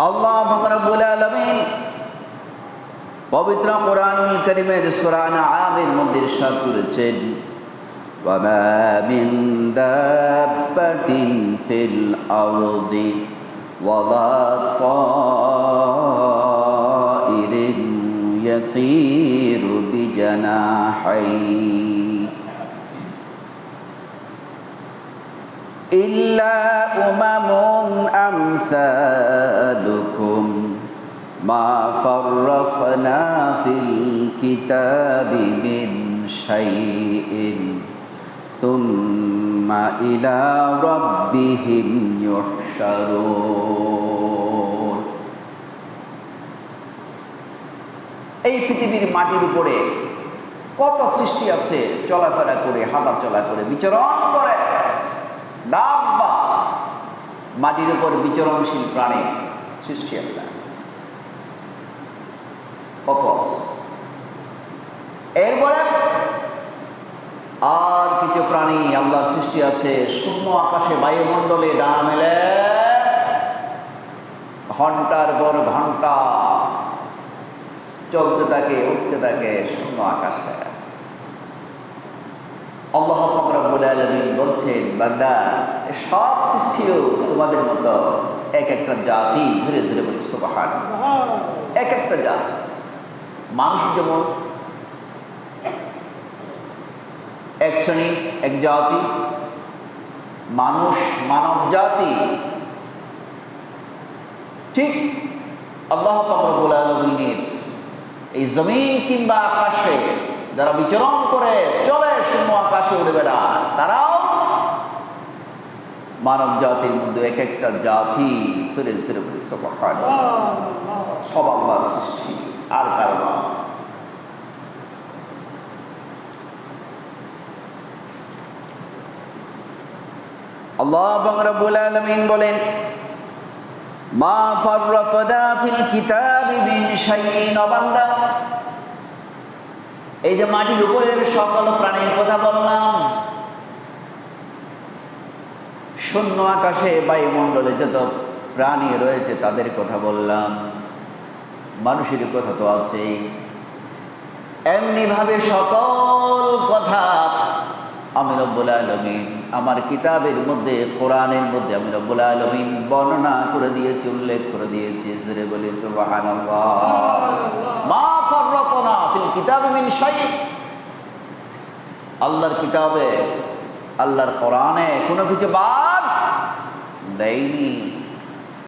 আল্লাহ রাব্বুল আলামিন পবিত্র কোরআনুল কারীমের সূরা আনআমের মধ্যে ইরশাদ করেছেন, ওয়া মা মিন দাব্বাতিন ফিল আরদি ওয়ালা তাইরিন ইয়াতীরু বিজানাহিহি ইল্লা উমামুন আমসালুকুম মা ফাররাকনা ফিল কিতাবি মিন শাইইন সুম্মা ইলা রাব্বিহিম ইউহশারুন। এই পৃথিবীর মাটির উপরে কত সৃষ্টি আছে, চলাফেরা করে, হাঁটা চলা করে, বিচরণ করে। দাব্বা, মাটির উপর বিচরণশীল প্রাণী সৃষ্টি আল্লাহ কত আছে। এরপরে আর কিছু প্রাণী আল্লাহর সৃষ্টি আছে শূন্য আকাশে, বায়ুমণ্ডলে ডানা মেলে ঘন্টার পর ঘন্টা চলতে থাকে, উঠতে থাকে শূন্য আকাশে। আল্লাহ রাব্বুল আলামিন বলছেন, বান্দা সব সৃষ্টিও তোমাদের মতো এক একটা জাতি। ধীরে ধীরে বলি সুবহানাল্লাহ। এক একটা জাতি। মানুষ যেমন এক শ্রেণী, এক জাতি, মানুষ মানব জাতি, ঠিক আল্লাহ রাব্বুল আলামিনের এই জমিন কিংবা আকাশে যারা বিচরণ করে চলে, শূন্য আকাশে উড়ে বেড়ায়, তারাও মানব জাতির মধ্যে এক একটা জাতি। সুরে সুরে সুবহানাল্লাহ। সব আল্লাহর সৃষ্টি, আর কারো না। আল্লাহ রাব্বুল আলামিন বলেন, মা ফাররাতনা ফিল কিতাবি মিন শাইইন। বান্দা, এই যে মাটির উপরের সকল প্রাণীর কথা বললাম, শূন্য আকাশে বায়ুমণ্ডলে যত প্রাণী রয়েছে তাদের কথা বললাম, মানুষের কথা তো আছেই। এমনি ভাবে সকল কথা আমি রব্বুল আলামিন আমার কিতাবের মধ্যে, কোরআনের মধ্যে আমি রব্বুল আলামিন বর্ণনা করে দিয়েছি, উল্লেখ করে দিয়েছি। সুরে বলি সুবহানাল্লাহ। মা ফাররাতনা ফিল কিতাবি মিন শাইইন। আল্লাহর কিতাবে, আল্লাহর কোরআনে কোনো কিছু বাদ দেয়নি।